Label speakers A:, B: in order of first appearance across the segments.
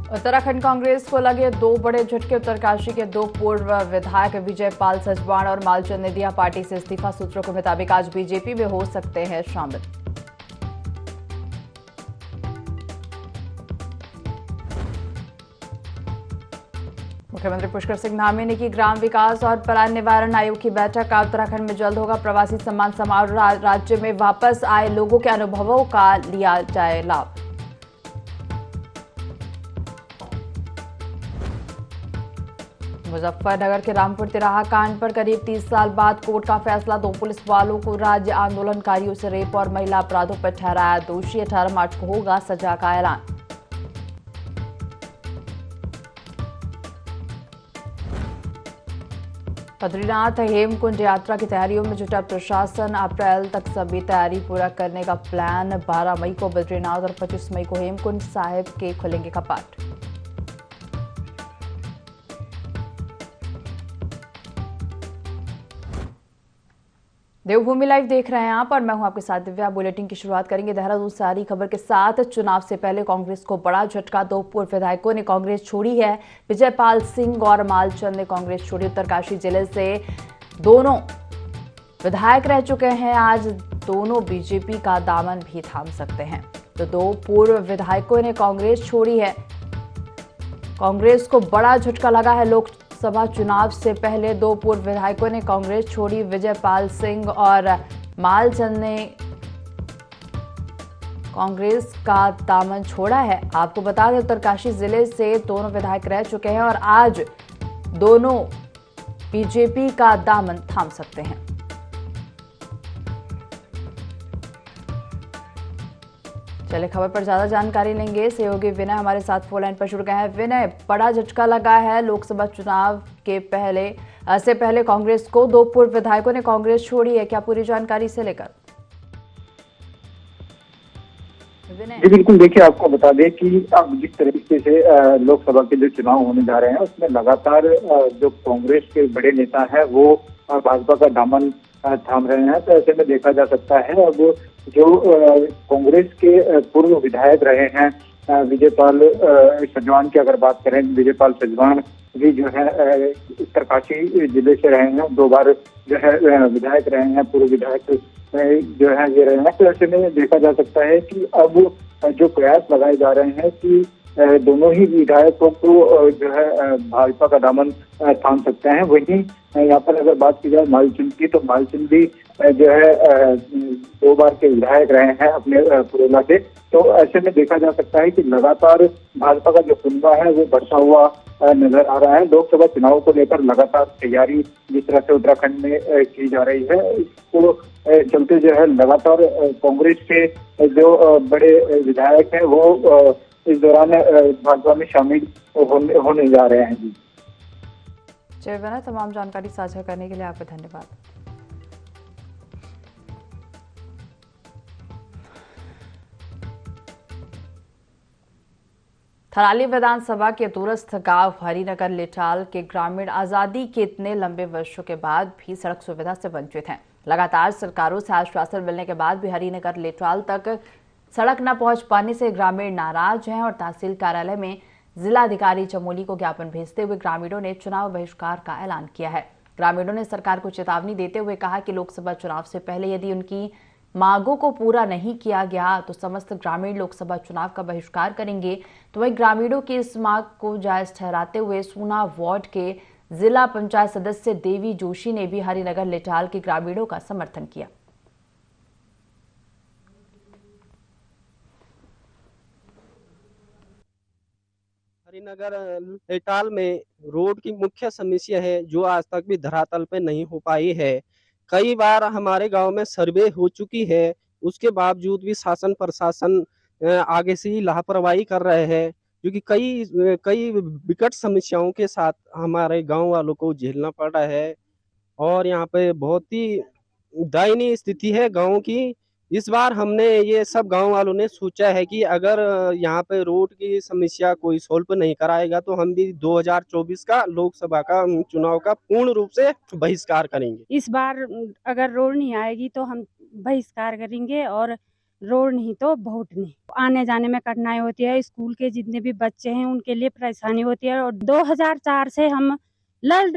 A: उत्तराखंड कांग्रेस को लगे दो बड़े झटके। उत्तरकाशी के दो पूर्व विधायक विजय पाल सजवाण और मालचंद ने दिया पार्टी से इस्तीफा। सूत्रों के मुताबिक आज बीजेपी में हो सकते हैं शामिल। मुख्यमंत्री पुष्कर सिंह धामी ने की ग्राम विकास और पलायन निवारण आयोग की बैठक। का उत्तराखंड में जल्द होगा प्रवासी सम्मान समारोह। राज्य में वापस आए लोगों के अनुभवों का लिया जाए लाभ। मुजफ्फरनगर के रामपुर तिराहा कांड पर करीब 30 साल बाद कोर्ट का फैसला। दो पुलिस वालों को राज्य आंदोलनकारियों से रेप और महिला अपराधों पर ठहराया दोषी। 18 मार्च को होगा सजा का ऐलान। बद्रीनाथ हेमकुंड यात्रा की तैयारियों में जुटा प्रशासन। अप्रैल तक सभी तैयारी पूरा करने का प्लान। 12 मई को बद्रीनाथ और 25 मई को हेमकुंड साहिब के खुलेंगे कपाट। देवभूमि लाइव देख रहे हैं आप और मैं हूं आपके साथ दिव्या। बुलेटिन की शुरुआत करेंगे देहरादून से आ रही खबर के साथ। चुनाव से पहले कांग्रेस को बड़ा झटका। दो पूर्व विधायकों ने कांग्रेस छोड़ी है। विजय पाल सिंह और मालचंद ने कांग्रेस छोड़ी। उत्तरकाशी जिले से दोनों विधायक रह चुके हैं। आज दोनों बीजेपी का दामन भी थाम सकते हैं। तो दो पूर्व विधायकों ने कांग्रेस छोड़ी है। कांग्रेस को बड़ा झटका लगा है। लोकसभा चुनाव से पहले दो पूर्व विधायकों ने कांग्रेस छोड़ी। विजय पाल सिंह और मालचंद ने कांग्रेस का दामन छोड़ा है। आपको बता दें उत्तरकाशी जिले से दोनों विधायक रह चुके हैं और आज दोनों बीजेपी का दामन थाम सकते हैं। चलिए खबर पर ज्यादा जानकारी लेंगे। सहयोगी विनय हमारे साथ फोन लाइन पर जुड़ गए हैं। विनय, बड़ा झटका लगा है लोकसभा चुनाव के पहले कांग्रेस को। दो पूर्व विधायकों ने कांग्रेस छोड़ी है। क्या पूरी जानकारी से लेकर
B: जी बिल्कुल। देखिए, आपको बता दें कि अब जिस तरीके से लोकसभा के जो चुनाव होने जा रहे हैं उसमें लगातार जो कांग्रेस के बड़े नेता हैं वो भाजपा का दामन थाम रहे हैं। तो ऐसे में देखा जा सकता है अब जो कांग्रेस के पूर्व विधायक रहे हैं विजय पाल सजवाण की अगर बात करें, विजय पाल सजवाण भी जो है उत्तरकाशी जिले से रहे हैं। 2 बार जो है विधायक रहे हैं, पूर्व विधायक जो है ये रहे हैं। तो ऐसे में देखा जा सकता है कि अब जो प्रयास लगाए जा रहे हैं कि दोनों ही विधायकों को जो है भाजपा का दामन थाम सकते हैं। वहीं यहाँ पर अगर बात की जाए मालचंद की, तो मालचंद भी जो है 2 बार के विधायक रहे हैं अपने पुरेला से। तो ऐसे में देखा जा सकता है कि लगातार भाजपा का जो कुनबा है वो बढ़ता हुआ नजर आ रहा है। लोकसभा चुनाव को लेकर लगातार तैयारी जिस तरह से उत्तराखंड में की जा रही है, इसको चलते जो है लगातार कांग्रेस के जो बड़े विधायक हैं वो इस दौरान भाजपा में शामिल होने जा रहे हैं। जी
A: जय विनय, तमाम जानकारी साझा करने के लिए आपका धन्यवाद। थराली विधानसभा के दूरस्थ गांव हरिनगर लेटाल के ग्रामीण आजादी के इतने लंबे वर्षों के बाद भी सड़क सुविधा से वंचित हैं। लगातार सरकारों से आश्वासन मिलने के बाद भी हरिनगर लेटाल तक सड़क न पहुंच पाने से ग्रामीण नाराज हैं और तहसील कार्यालय में जिलाधिकारी चमोली को ज्ञापन भेजते हुए ग्रामीणों ने चुनाव बहिष्कार का ऐलान किया है। ग्रामीणों ने सरकार को चेतावनी देते हुए कहा कि लोकसभा चुनाव से पहले यदि उनकी मांगों को पूरा नहीं किया गया तो समस्त ग्रामीण लोकसभा चुनाव का बहिष्कार करेंगे। तो वही ग्रामीणों की इस मांग को जायज ठहराते हुए सूना वार्ड के जिला पंचायत सदस्य देवी जोशी ने भी हरिनगर लेटाल के ग्रामीणों का समर्थन किया।
C: हरिनगर लेटाल में रोड की मुख्य समस्या है जो आज तक भी धरातल पे नहीं हो पाई है। कई बार हमारे गांव में सर्वे हो चुकी है, उसके बावजूद भी शासन प्रशासन आगे से ही लापरवाही कर रहे हैं, क्योंकि कई कई विकट समस्याओं के साथ हमारे गांव वालों को झेलना पड़ रहा है और यहाँ पे बहुत ही दयनीय स्थिति है गांव की। इस बार हमने ये सब गांव वालों ने सोचा है कि अगर यहाँ पे रोड की समस्या कोई सोल्व नहीं कराएगा तो हम भी 2024 का लोकसभा का चुनाव का पूर्ण रूप से बहिष्कार करेंगे।
D: इस बार अगर रोड नहीं आएगी तो हम बहिष्कार करेंगे और रोड नहीं तो वोट नहीं। आने जाने में कठिनाई होती है, स्कूल के जितने भी बच्चे हैं उनके लिए परेशानी होती है। और 2004 से हम लड़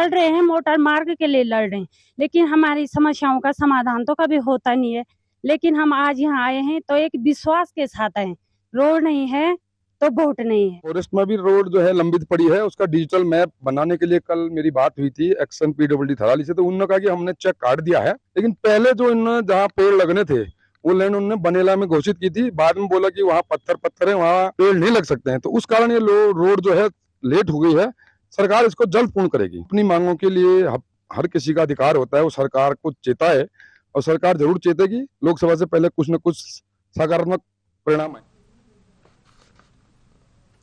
D: रहे हैं मोटर मार्ग के लिए लड़ रहे हैं, लेकिन हमारी समस्याओं का समाधान तो कभी होता नहीं है। लेकिन हम आज यहाँ आए हैं तो एक विश्वास के साथ आए, रोड नहीं है तो वोट नहीं है।
E: फॉरेस्ट में भी रोड जो है लंबित पड़ी है, उसका डिजिटल मैप बनाने के लिए कल मेरी बात हुई थी एक्शन पीडब्ल्यूडी थराली से, तो उन्होंने कहा कि हमने चेक काट दिया है, लेकिन पहले जो इन्होंने जहाँ पेड़ लगने थे वो लैंड उन्होंने बनेला में घोषित की थी, बाद में बोला कि वहाँ पत्थर है, वहाँ पेड़ नहीं लग सकते हैं, तो उस कारण ये रोड जो है लेट हो गई है। सरकार इसको जल्द पूर्ण करेगी। अपनी मांगों के लिए हर किसी का अधिकार होता है, वो सरकार को चेताए और सरकार जरूर चेतेगी। लोकसभा से पहले कुछ न कुछ सकारात्मक परिणाम है।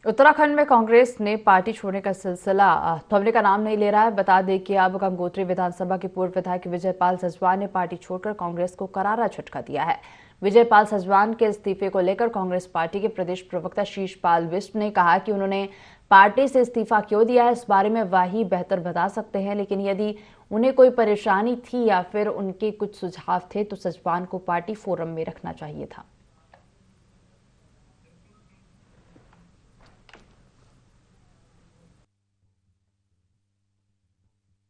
A: उत्तराखंड में कांग्रेस ने पार्टी छोड़ने का सिलसिला थमने का नाम नहीं ले रहा है। बता दें कि अब गंगोत्री विधानसभा के पूर्व विधायक विजयपाल सजवान ने पार्टी छोड़कर कांग्रेस को करारा झटका दिया है। विजयपाल सजवान के इस्तीफे को लेकर कांग्रेस पार्टी के प्रदेश प्रवक्ता शीशपाल बिष्ट ने कहा कि उन्होंने पार्टी से इस्तीफा क्यों दिया है इस बारे में वह ही बेहतर बता सकते हैं, लेकिन यदि उन्हें कोई परेशानी थी या फिर उनके कुछ सुझाव थे तो सजवान को पार्टी फोरम में रखना चाहिए था।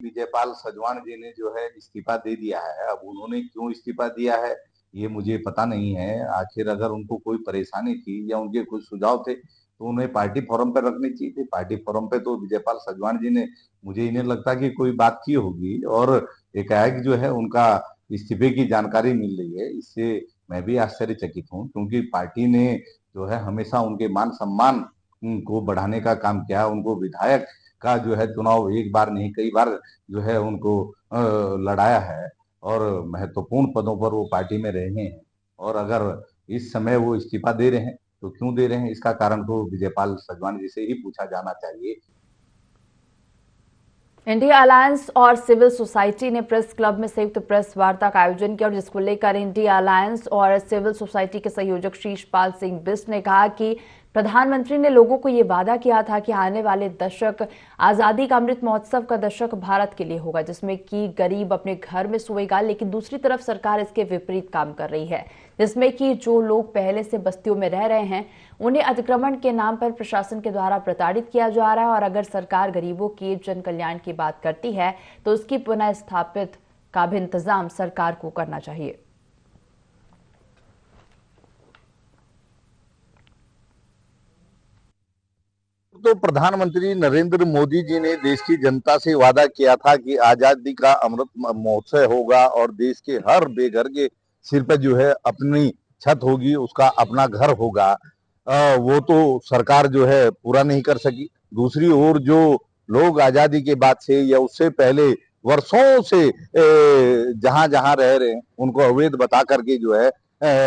F: विजयपाल सजवान जी ने जो है इस्तीफा दे दिया है। अब उन्होंने क्यों इस्तीफा दिया है ये मुझे पता नहीं है। आखिर अगर उनको कोई परेशानी थी या उनके कुछ सुझाव थे तो उन्हें पार्टी फोरम पर रखनी चाहिए थी। पार्टी फोरम पे तो विजयपाल सजवान जी ने, मुझे इन्हें लगता कि कोई बात की होगी और एकाएक जो है उनका इस्तीफे की जानकारी मिल रही है। इससे मैं भी आश्चर्यचकित हूँ, क्योंकि पार्टी ने जो है हमेशा उनके मान सम्मान को बढ़ाने का काम किया। उनको विधायक का जो है चुनाव एक बार नहीं कई बार जो है उनको लड़ाया है और महत्वपूर्ण पदों पर वो पार्टी में रहे हैं। और अगर इस समय वो इस्तीफा दे रहे हैं तो क्यों दे रहे हैं, इसका कारण तो विजयपाल सजवान जी से ही पूछा जाना चाहिए।
A: इंडिया अलायंस और सिविल सोसाइटी ने प्रेस क्लब में संयुक्त प्रेस वार्ता का आयोजन किया और जिसको लेकर इंडिया अलायंस और सिविल सोसाइटी के संयोजक शीशपाल सिंह बिष्ट ने कहा कि प्रधानमंत्री ने लोगों को ये वादा किया था कि आने वाले दशक आजादी का अमृत महोत्सव का दशक भारत के लिए होगा, जिसमें कि गरीब अपने घर में सोएगा, लेकिन दूसरी तरफ सरकार इसके विपरीत काम कर रही है, जिसमें कि जो लोग पहले से बस्तियों में रह रहे हैं उन्हें अतिक्रमण के नाम पर प्रशासन के द्वारा प्रताड़ित किया जा रहा है। और अगर सरकार गरीबों के जन कल्याण की बात करती है तो उसकी पुनः स्थापित का भी इंतजाम सरकार को करना चाहिए।
F: तो प्रधानमंत्री नरेंद्र मोदी जी ने देश की जनता से वादा किया था कि आजादी का अमृत महोत्सव होगा और देश के हर बेघर के सिर पर जो है अपनी छत होगी, उसका अपना घर होगा। वो तो सरकार जो है पूरा नहीं कर सकी। दूसरी ओर जो लोग आजादी के बाद से या उससे पहले वर्षों से जहां जहां रह रहे हैं उनको अवैध बता करके जो है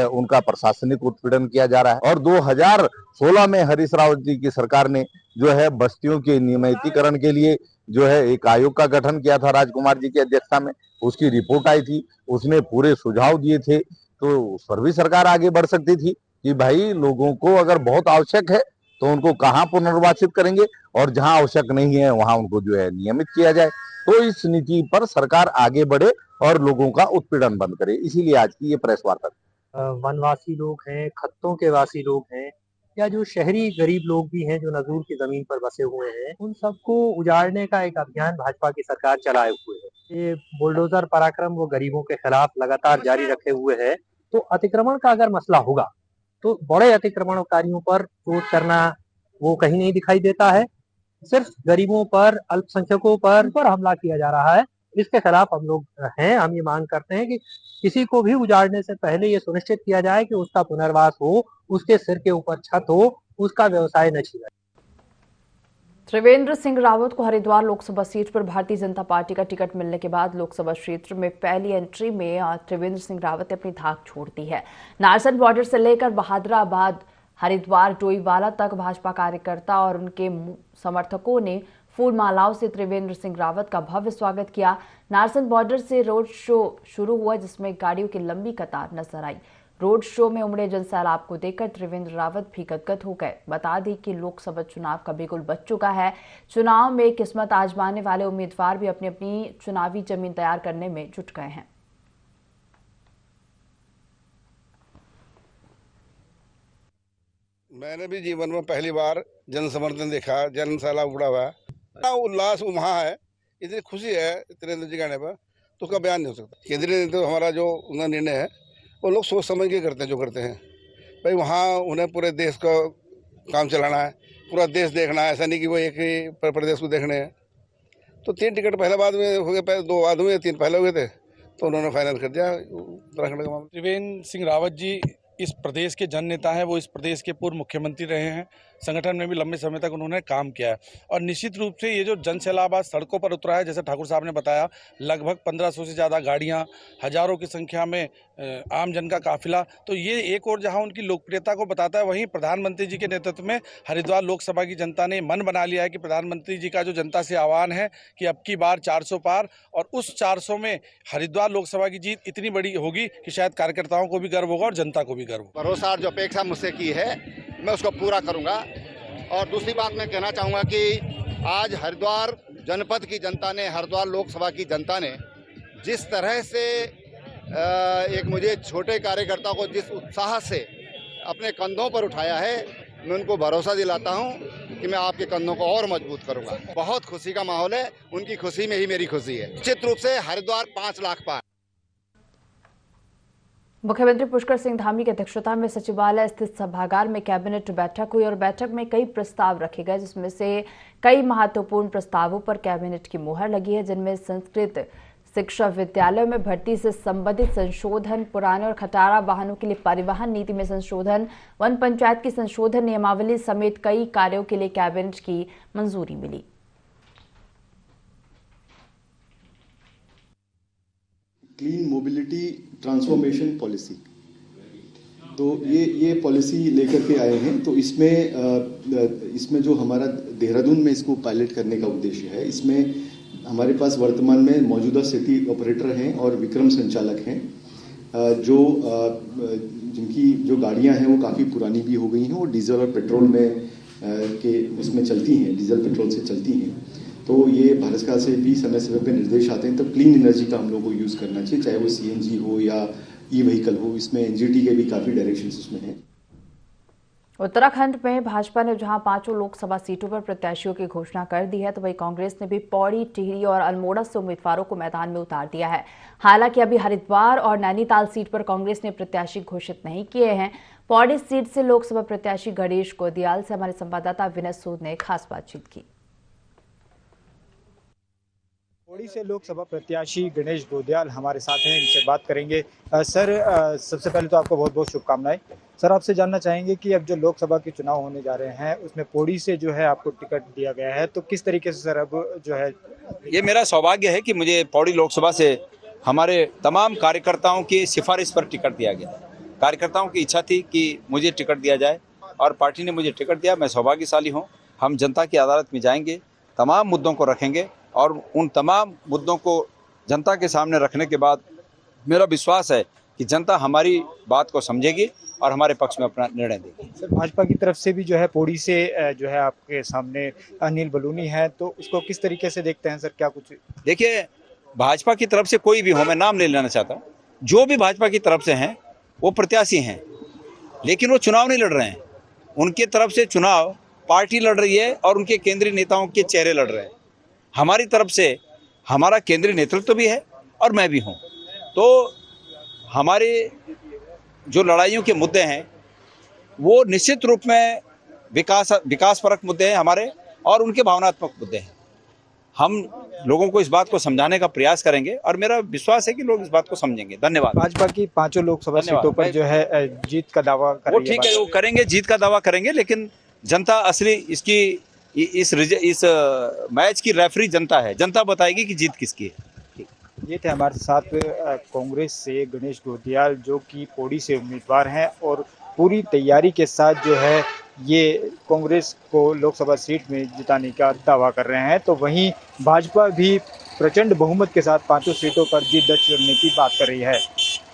F: उनका प्रशासनिक उत्पीड़न किया जा रहा है। और 2016 में हरीश रावत जी की सरकार ने जो है बस्तियों के नियमितीकरण के लिए जो है एक आयोग का गठन किया था राजकुमार जी की अध्यक्षता में। उसकी रिपोर्ट आई थी, उसने पूरे सुझाव दिए थे, तो उस पर भी सरकार आगे बढ़ सकती थी कि भाई लोगों को अगर बहुत आवश्यक है तो उनको कहाँ पुनर्वासित करेंगे और जहां आवश्यक नहीं है वहां उनको जो है नियमित किया जाए। तो इस नीति पर सरकार आगे बढ़े और लोगों का उत्पीड़न बंद करे, इसीलिए आज की ये प्रेस वार्ता।
G: वनवासी लोग हैं, खत्तों के वासी लोग हैं, या जो शहरी गरीब लोग भी हैं जो नजूर की जमीन पर बसे हुए हैं, उन सबको उजाड़ने का एक अभियान भाजपा की सरकार चलाए हुए है। ये बुलडोजर पराक्रम वो गरीबों के खिलाफ लगातार जारी रखे हुए है। तो अतिक्रमण का अगर मसला होगा तो बड़े अतिक्रमणकारियों पर चोट करना वो कहीं नहीं दिखाई देता है। सिर्फ गरीबों पर, अल्पसंख्यकों पर हमला किया जा रहा है। इसके खिलाफ हम लोग हैं। हम ये मांग करते हैं कि किसी को भी उजाड़ने से पहले ये सुनिश्चित किया जाए कि उसका पुनर्वास हो, उसके सिर के ऊपर छत हो, उसका व्यवसाय न छिने।
A: त्रिवेंद्र सिंह रावत को हरिद्वार लोकसभा सीट पर भारतीय जनता पार्टी का टिकट मिलने के बाद लोकसभा क्षेत्र में पहली एंट्री में त्रिवेंद्र सिंह रावत ने अपनी धाक छोड़ दी है। नारसन बॉर्डर से लेकर बहादुराबाद, हरिद्वार, डोईवाला तक भाजपा कार्यकर्ता और उनके समर्थकों ने फूल मालाओं से त्रिवेंद्र सिंह रावत का भव्य स्वागत किया। नारसन बॉर्डर से रोड शो शुरू हुआ जिसमें गाड़ियों की लंबी कतार नजर आई। रोड शो में उमड़े जनसैलाब को देखकर त्रिवेंद्र रावत भी गदगद हो गए। बता दें कि लोकसभा चुनाव का बिगुल बज चुका है। चुनाव में किस्मत आजमाने वाले उम्मीदवार भी अपनी अपनी चुनावी जमीन तैयार करने में जुट गए हैं।
H: मैंने भी जीवन में पहली बार जन समर्थन देखा, जन सैलाब उड़ा हुआ है, उल्लास वहाँ है, इतनी खुशी है त्रिवेंद्र जी के आने पर, तो उसका बयान नहीं हो सकता। केंद्रीय नेतृत्व हमारा जो उनका निर्णय है वो लोग सोच समझ के करते हैं, जो करते हैं भाई, वहाँ उन्हें पूरे देश का काम चलाना है, पूरा देश देखना है, ऐसा नहीं कि वो एक ही प्रदेश को देखने हैं। तो 3 टिकट पहले बाद में हो गए, 2 बाद में 3 पहले हो गए थे, तो उन्होंने फाइनल कर दिया उत्तराखंड का मामला।
I: त्रिवेंद्र सिंह रावत जी इस प्रदेश के जन नेता हैं, वो इस प्रदेश के पूर्व मुख्यमंत्री रहे हैं, संगठन में भी लंबे समय तक उन्होंने काम किया है और निश्चित रूप से ये जो जन सैलाब आज सड़कों पर उतरा है, जैसे ठाकुर साहब ने बताया, लगभग 1500 से ज़्यादा गाड़ियां, हजारों की संख्या में आम जन का काफिला, तो ये एक और जहां उनकी लोकप्रियता को बताता है, वहीं प्रधानमंत्री जी के नेतृत्व में हरिद्वार लोकसभा की जनता ने मन बना लिया है कि प्रधानमंत्री जी का जो जनता से आह्वान है कि अब की बार 400 पार, और उस 400 में हरिद्वार लोकसभा की जीत इतनी बड़ी होगी कि शायद कार्यकर्ताओं को भी गर्व होगा और जनता को भी गर्व होगा।
J: भरोसा और जो अपेक्षा मुझसे की है मैं उसको पूरा करूंगा। और दूसरी बात मैं कहना चाहूँगा कि आज हरिद्वार जनपद की जनता ने, हरिद्वार लोकसभा की जनता ने जिस तरह से एक मुझे छोटे कार्यकर्ता को जिस उत्साह से अपने कंधों पर उठाया है, मैं उनको भरोसा दिलाता हूं कि मैं आपके कंधों को और मजबूत करूंगा। बहुत खुशी का माहौल है, उनकी खुशी में ही मेरी खुशी है। निश्चित रूप से हरिद्वार 5 लाख पार।
A: मुख्यमंत्री पुष्कर सिंह धामी की अध्यक्षता में सचिवालय स्थित सभागार में कैबिनेट बैठक हुई और बैठक में कई प्रस्ताव रखे गए, जिसमें से कई महत्वपूर्ण प्रस्तावों पर कैबिनेट की मुहर लगी है, जिनमें संस्कृत शिक्षा विद्यालयों में भर्ती से संबंधित संशोधन, पुराने और खटारा वाहनों के लिए परिवहन नीति में संशोधन, वन पंचायत की संशोधन नियमावली समेत कई कार्यों के लिए कैबिनेट की मंजूरी मिली।
K: क्लीन मोबिलिटी ट्रांसफॉर्मेशन पॉलिसी, तो ये पॉलिसी लेकर के आए हैं। तो इसमें जो हमारा देहरादून में इसको पायलट करने का उद्देश्य है, इसमें हमारे पास वर्तमान में मौजूदा सिटी ऑपरेटर हैं और विक्रम संचालक हैं, जिनकी जो गाड़ियां हैं वो काफ़ी पुरानी भी हो गई हैं और डीजल और पेट्रोल में के उसमें चलती हैं, डीजल पेट्रोल से चलती हैं। तो ये भारत सरकार से भी समय समय पर निर्देश आते हैं, तो क्लीन एनर्जी का हम लोग को यूज़ करना चाहिए, चाहे वो CNG हो या ई-व्हीकल हो। इसमें NGT के भी काफ़ी डायरेक्शंस उसमें हैं।
A: उत्तराखंड में भाजपा ने जहां 5 लोकसभा सीटों पर प्रत्याशियों की घोषणा कर दी है, तो वहीं कांग्रेस ने भी पौड़ी, टिहरी और अल्मोड़ा से उम्मीदवारों को मैदान में उतार दिया है। हालांकि अभी हरिद्वार और नैनीताल सीट पर कांग्रेस ने प्रत्याशी घोषित नहीं किए हैं। पौड़ी सीट से लोकसभा प्रत्याशी गणेश गोदियाल से हमारे संवाददाता विनय सूद ने खास बातचीत की।
L: पौड़ी से लोकसभा प्रत्याशी गणेश गोदियाल हमारे साथ हैं, इनसे बात करेंगे। सर, सबसे पहले तो आपको बहुत बहुत शुभकामनाएं। सर, आपसे जानना चाहेंगे कि अब जो लोकसभा के चुनाव होने जा रहे हैं उसमें पौड़ी से जो है आपको टिकट दिया गया है, तो किस तरीके से सर अब जो है?
M: ये मेरा सौभाग्य है कि मुझे पौड़ी लोकसभा से हमारे तमाम कार्यकर्ताओं की सिफारिश पर टिकट दिया गया। कार्यकर्ताओं की इच्छा थी कि मुझे टिकट दिया जाए और पार्टी ने मुझे टिकट दिया। मैं सौभाग्यशाली हूँ। हम जनता की अदालत में जाएंगे, तमाम मुद्दों को रखेंगे और उन तमाम मुद्दों को जनता के सामने रखने के बाद मेरा विश्वास है कि जनता हमारी बात को समझेगी और हमारे पक्ष में अपना निर्णय देगी।
L: सर, भाजपा की तरफ से भी जो है पौड़ी से जो है आपके सामने अनिल बलूनी है, तो उसको किस तरीके से देखते हैं सर? क्या कुछ
M: देखिए, भाजपा की तरफ से कोई भी हो, मैं नाम ले लेना चाहता हूँ, जो भी भाजपा की तरफ से हैं वो प्रत्याशी हैं, लेकिन वो चुनाव नहीं लड़ रहे हैं। उनके तरफ से चुनाव पार्टी लड़ रही है और उनके केंद्रीय नेताओं के चेहरे लड़ रहे हैं। हमारी तरफ से हमारा केंद्रीय नेतृत्व भी है और मैं भी हूं। तो हमारे जो लड़ाइयों के मुद्दे हैं वो निश्चित रूप में विकासपरक मुद्दे हैं हमारे, और उनके भावनात्मक मुद्दे हैं। हम लोगों को इस बात को समझाने का प्रयास करेंगे और मेरा विश्वास है कि लोग इस बात को समझेंगे। धन्यवाद।
L: भाजपा की 5 लोकसभा सीटों पर जो है जीत का दावा कर रही है।
M: वो ठीक है, वो करेंगे, जीत का दावा करेंगे, लेकिन जनता असली इसकी इस मैच की रेफरी जनता है। जनता बताएगी कि जीत किसकी है।
L: ये थे हमारे साथ कांग्रेस से गणेश गोदियाल, जो कि पौड़ी से उम्मीदवार हैं और पूरी तैयारी के साथ जो है ये कांग्रेस को लोकसभा सीट में जिताने का दावा कर रहे हैं। तो वहीं भाजपा भी प्रचंड बहुमत के साथ 5 सीटों पर जीत दर्ज करने की बात कर रही है।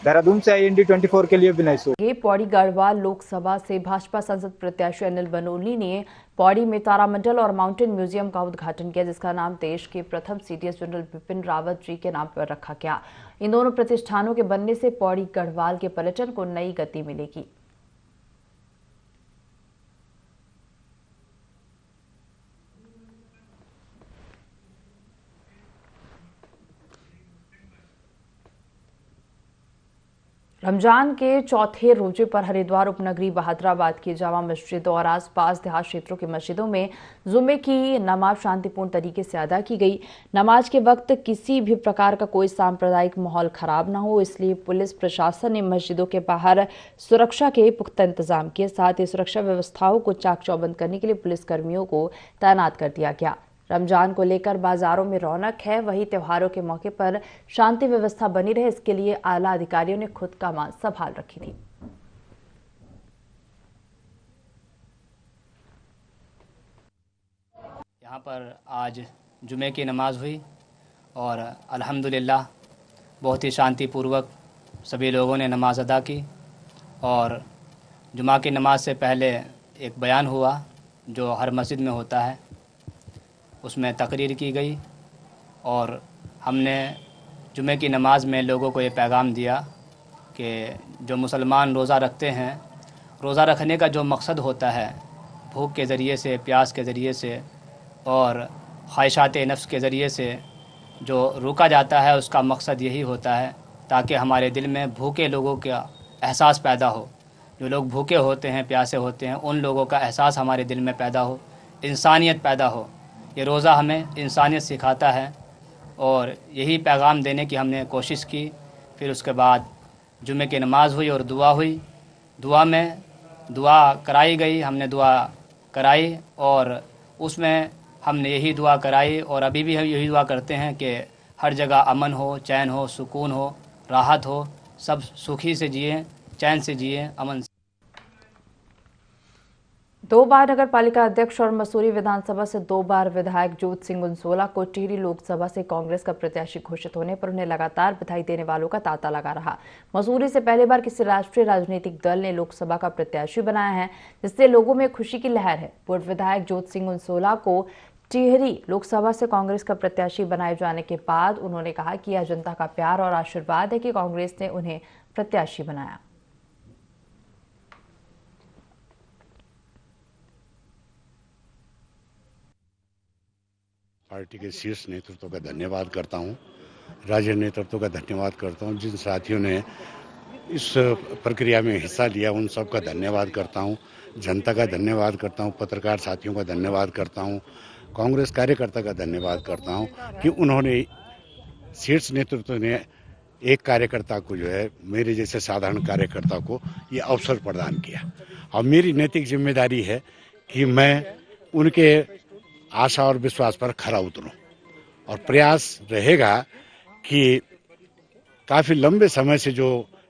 L: देहरादून से IND 24 के लिए विनय सूद।
A: पौड़ी गढ़वाल लोकसभा से भाजपा सांसद प्रत्याशी अनिल बलूनी ने पौड़ी में तारामंडल और माउंटेन म्यूजियम का उद्घाटन किया, जिसका नाम देश के प्रथम CDS जनरल बिपिन रावत जी के नाम पर रखा गया। इन दोनों प्रतिष्ठानों के बनने से पौड़ी गढ़वाल के पर्यटन को नई गति मिलेगी। रमजान के चौथे रोजे पर हरिद्वार उपनगरी बहादुराबाद की जामा मस्जिद और आसपास देहात क्षेत्रों की मस्जिदों में जुमे की नमाज शांतिपूर्ण तरीके से अदा की गई। नमाज के वक्त किसी भी प्रकार का कोई सांप्रदायिक माहौल खराब न हो, इसलिए पुलिस प्रशासन ने मस्जिदों के बाहर सुरक्षा के पुख्ता इंतजाम किए। साथ ही सुरक्षा व्यवस्थाओं को चाक चौबंद करने के लिए पुलिस कर्मियों को तैनात कर दिया गया। रमजान को लेकर बाजारों में रौनक है, वहीं त्योहारों के मौके पर शांति व्यवस्था बनी रहे, इसके लिए आला अधिकारियों ने खुद कमान संभाल रखी थी।
N: यहाँ पर आज जुमे की नमाज हुई और अल्हम्दुलिल्लाह बहुत ही शांतिपूर्वक सभी लोगों ने नमाज अदा की। और जुमा की नमाज से पहले एक बयान हुआ जो हर मस्जिद में होता है, उसमें तकरीर की गई और हमने जुमे की नमाज में लोगों को ये पैगाम दिया कि जो मुसलमान रोज़ा रखते हैं, रोज़ा रखने का जो मकसद होता है भूख के ज़रिए से, प्यास के ज़रिए से और ख्वाहिशात नफ्स के ज़रिए से जो रोका जाता है, उसका मकसद यही होता है ताकि हमारे दिल में भूखे लोगों का एहसास पैदा हो। जो लोग भूखे होते हैं, प्यासे होते हैं, उन लोगों का एहसास हमारे दिल में पैदा हो, इंसानियत पैदा हो। ये रोज़ा हमें इंसानियत सिखाता है और यही पैगाम देने की हमने कोशिश की। फिर उसके बाद जुमे की नमाज़ हुई और दुआ हुई। दुआ कराई गई, हमने दुआ कराई और उसमें हमने यही दुआ कराई और अभी भी हम यही दुआ करते हैं कि हर जगह अमन हो, चैन हो, सुकून हो, राहत हो, सब सुखी से जिए, चैन से जिए, अमन से।
A: 2 बार नगर पालिका अध्यक्ष और मसूरी विधानसभा से 2 बार विधायक जोत सिंह गुंसोला को टिहरी लोकसभा से कांग्रेस का प्रत्याशी घोषित होने पर उन्हें लगातार बधाई देने वालों का तांता लगा रहा। मसूरी से पहली बार किसी राष्ट्रीय राजनीतिक दल ने लोकसभा का प्रत्याशी बनाया है, जिससे लोगों में खुशी की लहर है। पूर्व विधायक जोत सिंह गुंसोला को टिहरी लोकसभा से कांग्रेस का प्रत्याशी बनाए जाने के बाद उन्होंने कहा कि यह जनता का प्यार और आशीर्वाद है कि कांग्रेस ने उन्हें प्रत्याशी बनाया।
O: पार्टी के शीर्ष नेतृत्व का धन्यवाद करता हूं, राज्य नेतृत्व का धन्यवाद करता हूं, जिन साथियों ने इस प्रक्रिया में हिस्सा लिया उन सब का धन्यवाद करता हूं, जनता का धन्यवाद करता हूं, पत्रकार साथियों का धन्यवाद करता हूं, कांग्रेस कार्यकर्ता का धन्यवाद करता हूं कि उन्होंने शीर्ष नेतृत्व ने एक कार्यकर्ता को जो है मेरे जैसे साधारण कार्यकर्ता को ये अवसर प्रदान किया। और मेरी नैतिक जिम्मेदारी है कि मैं उनके आशा और विश्वास पर खरा उतरूं और प्रयास रहेगा कि काफी लंबे समय से जो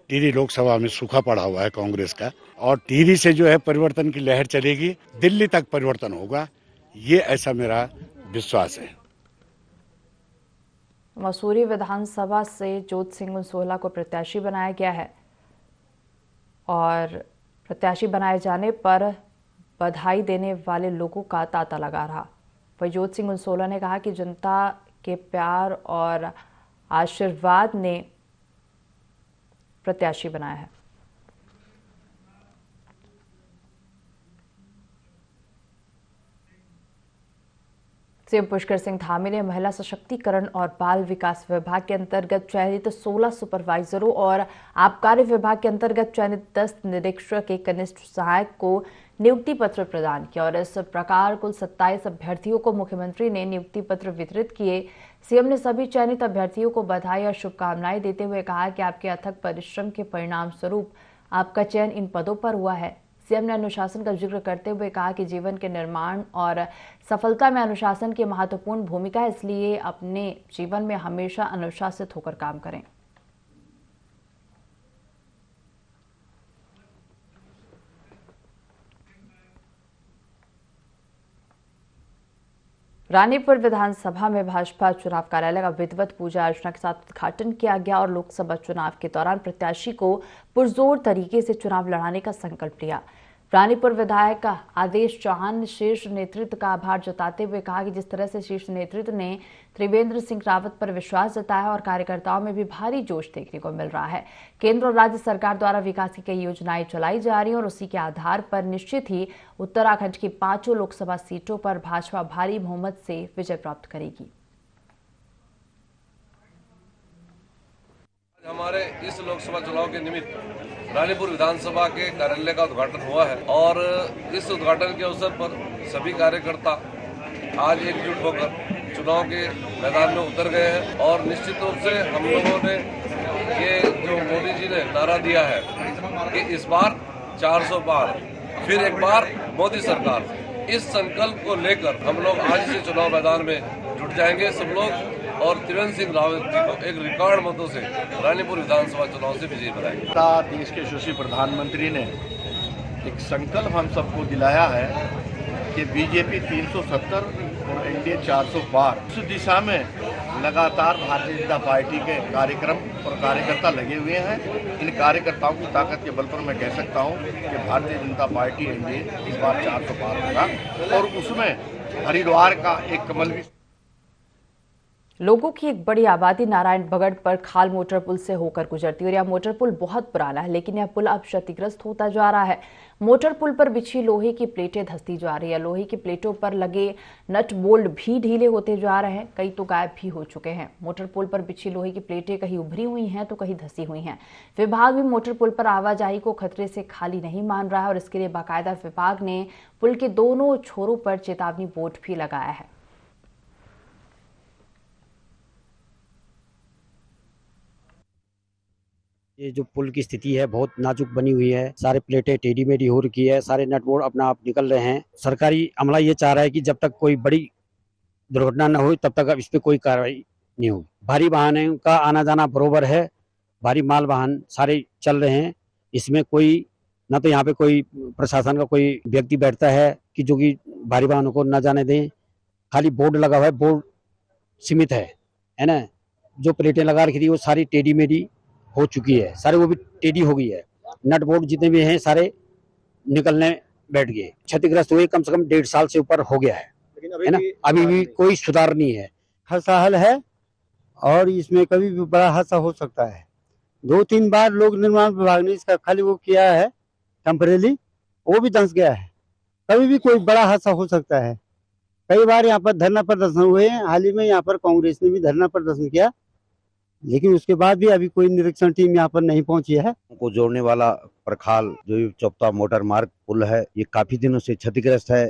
O: टिहरी लोकसभा में सूखा पड़ा हुआ है कांग्रेस का, और टिहरी से जो है परिवर्तन की लहर चलेगी, दिल्ली तक परिवर्तन होगा, ये ऐसा मेरा विश्वास है।
A: मसूरी विधानसभा से जोत सिंह गुंसोला को प्रत्याशी बनाया गया है और प्रत्याशी बनाए जाने पर बधाई देने वाले लोगों का तांता लगा रहा। वही जोत सिंह गुंसोला ने कहा कि जनता के प्यार और आशीर्वाद ने प्रत्याशी बनाया है। सीएम पुष्कर सिंह धामी ने महिला सशक्तिकरण और बाल विकास विभाग के अंतर्गत चयनित 16 सुपरवाइजरों और आबकारी विभाग के अंतर्गत चयनित 10 निरीक्षक एक कनिष्ठ सहायक को नियुक्ति पत्र प्रदान किया और इस प्रकार कुल 27 अभ्यर्थियों को मुख्यमंत्री ने नियुक्ति पत्र वितरित किए। सीएम ने सभी चयनित अभ्यर्थियों को बधाई और शुभकामनाएं देते हुए कहा कि आपके अथक परिश्रम के परिणाम स्वरूप आपका चयन इन पदों पर हुआ है। सीएम ने अनुशासन का जिक्र करते हुए कहा कि जीवन के निर्माण और सफलता में अनुशासन की महत्वपूर्ण भूमिका है, इसलिए अपने जीवन में हमेशा अनुशासित होकर काम करें। रानीपुर विधानसभा में भाजपा चुनाव कार्यालय का विधिवत पूजा अर्चना के साथ उद्घाटन किया गया और लोकसभा चुनाव के दौरान प्रत्याशी को पुरजोर तरीके से चुनाव लड़ाने का संकल्प लिया। रानीपुर विधायक आदेश चौहान ने शीर्ष नेतृत्व का आभार जताते हुए कहा कि जिस तरह से शीर्ष नेतृत्व ने त्रिवेंद्र सिंह रावत पर विश्वास जताया और कार्यकर्ताओं में भी भारी जोश देखने को मिल रहा है। केंद्र और राज्य सरकार द्वारा विकास की कई योजनाएं चलाई जा रही हैं और उसी के आधार पर निश्चित ही उत्तराखंड की 5 लोकसभा सीटों पर भाजपा भारी बहुमत से विजय प्राप्त करेगी।
P: हमारे इस लोकसभा चुनाव के निमित्त रानीपुर विधानसभा के कार्यालय का उद्घाटन हुआ है और इस उद्घाटन के अवसर पर सभी कार्यकर्ता आज एकजुट होकर चुनाव के मैदान में उतर गए हैं और निश्चित रूप से हम लोगों ने ये जो मोदी जी ने नारा दिया है कि इस बार 400 पार, फिर एक बार मोदी सरकार, इस संकल्प को लेकर हम लोग आज से चुनाव मैदान में जुट जाएंगे सब लोग और त्रिवेंद्र सिंह रावत जी को एक रिकॉर्ड मतों से रानीपुर विधानसभा चुनाव से विजयी बनाएंगे।
Q: देश के यशस्वी प्रधानमंत्री ने एक संकल्प हम सबको दिलाया है कि बीजेपी 370 और एनडीए 400 पार। उस दिशा में लगातार भारतीय जनता पार्टी के कार्यक्रम और कार्यकर्ता लगे हुए हैं। इन कार्यकर्ताओं की ताकत के बल पर मैं कह सकता हूं कि भारतीय जनता पार्टी एनडीए इस बार 400 पार होगा और उसमें हरिद्वार का एक कमल भी।
A: लोगों की एक बड़ी आबादी नारायणबगड़ पर खाल मोटर पुल से होकर गुजरती है और यह मोटर पुल बहुत पुराना है, लेकिन यह पुल अब क्षतिग्रस्त होता जा रहा है। मोटर पुल पर बिछी लोहे की प्लेटें धंसती जा रही है। लोहे की प्लेटों पर लगे नट बोल्ट भी ढीले होते जा रहे हैं, कई तो गायब भी हो चुके हैं। मोटर पुल पर बिछी लोहे की प्लेटें कहीं उभरी हुई हैं तो कहीं धंसी हुई हैं। विभाग भी मोटर पुल पर आवाजाही को खतरे से खाली नहीं मान रहा है और इसके लिए बाकायदा विभाग ने पुल के दोनों छोरों पर चेतावनी बोर्ड भी लगाया है।
R: ये जो पुल की स्थिति है बहुत नाजुक बनी हुई है, सारे प्लेटें टेढ़ी मेढ़ी हो रखी है, सारे नट बोल्ट अपना आप निकल रहे हैं। सरकारी अमला ये चाह रहा है कि जब तक कोई बड़ी दुर्घटना न हो तब तक इस पे कोई कार्रवाई नहीं होगी। भारी वाहनों का आना जाना बरोबर है, भारी माल वाहन सारे चल रहे हैं। इसमें कोई न तो यहाँ पे कोई प्रशासन का कोई व्यक्ति बैठता है कि जो कि भारी वाहनों को न जाने दें। खाली बोर्ड लगा हुआ है, बोर्ड सीमित है ना। जो प्लेटें लगा रखी थी वो सारी टेढ़ी मेढ़ी हो चुकी है, सारे वो भी टेढ़ी हो गई है। नट बोल्ट जितने भी हैं सारे निकलने बैठ गए, क्षतिग्रस्त हुए। कम से कम 1.5 साल से ऊपर हो गया है ना। अभी भी कोई सुधार नहीं है।
S: खस्ताहाल है और इसमें कभी भी बड़ा हादसा हो सकता है। 2-3 बार लोक निर्माण विभाग ने इसका खाली वो किया है टेम्परेरी, वो भी धंस गया है। कभी भी कोई बड़ा हादसा हो सकता है। कई बार यहाँ पर धरना प्रदर्शन हुए हैं। हाल ही में यहाँ पर कांग्रेस ने भी धरना प्रदर्शन किया, लेकिन उसके बाद भी अभी कोई निरीक्षण टीम यहाँ पर नहीं पहुंची है।
T: को जोड़ने वाला प्रखाल जो चौपता मोटर मार्ग पुल है, ये काफी दिनों से क्षतिग्रस्त है।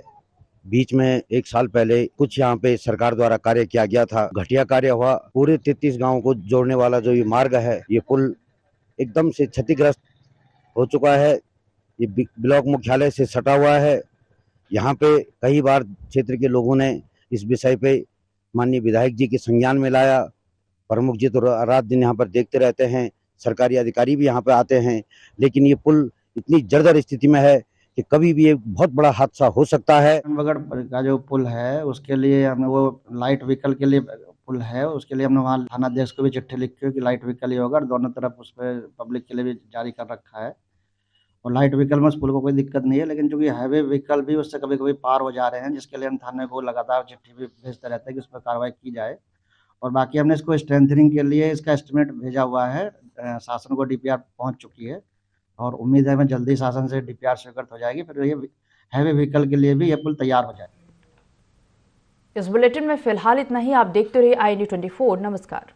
T: बीच में 1 साल पहले कुछ यहाँ पे सरकार द्वारा कार्य किया गया था, घटिया कार्य हुआ। पूरे 33 गांवों को जोड़ने वाला जो ये मार्ग है, ये पुल एकदम से क्षतिग्रस्त हो चुका है। ये ब्लॉक मुख्यालय से सटा हुआ है। यहाँ पे कई बार क्षेत्र के लोगों ने इस विषय पे माननीय विधायक जी के संज्ञान में लाया। प्रमुख जी तो रात दिन यहाँ पर देखते रहते हैं, सरकारी अधिकारी भी यहाँ पर आते हैं, लेकिन ये पुल इतनी जर्जर स्थिति में है कि कभी भी एक बहुत बड़ा हादसा हो सकता है।
U: बगड़ का जो पुल है उसके लिए हमने वो लाइट व्हीकल के लिए पुल है, उसके लिए हमने वहाँ थानाध्यक्ष को भी चिट्ठी लिखी कि लाइट व्हीकल ही होगा और दोनों तरफ उस पर पब्लिक के लिए भी जारी कर रखा है। और लाइट व्हीकल में उस पुल को कोई दिक्कत नहीं है, लेकिन जो कि हाईवे व्हीकल भी उससे कभी कभी पार हो जा रहे हैं, जिसके लिए हम थाने को लगातार चिट्ठी भी भेजते रहते हैं कि उस पर कार्रवाई की जाए। और बाकी हमने इसको स्ट्रेंथनिंग के लिए इसका एस्टिमेट भेजा हुआ है, शासन को डीपीआर पहुंच चुकी है और उम्मीद है मैं जल्दी शासन से डीपीआर स्वीकृत हो जाएगी, फिर ये हैवी व्हीकल के लिए भी ये पुल तैयार हो जाए।
A: इस बुलेटिन में फिलहाल इतना ही। आप देखते रहिए IND 24। नमस्कार।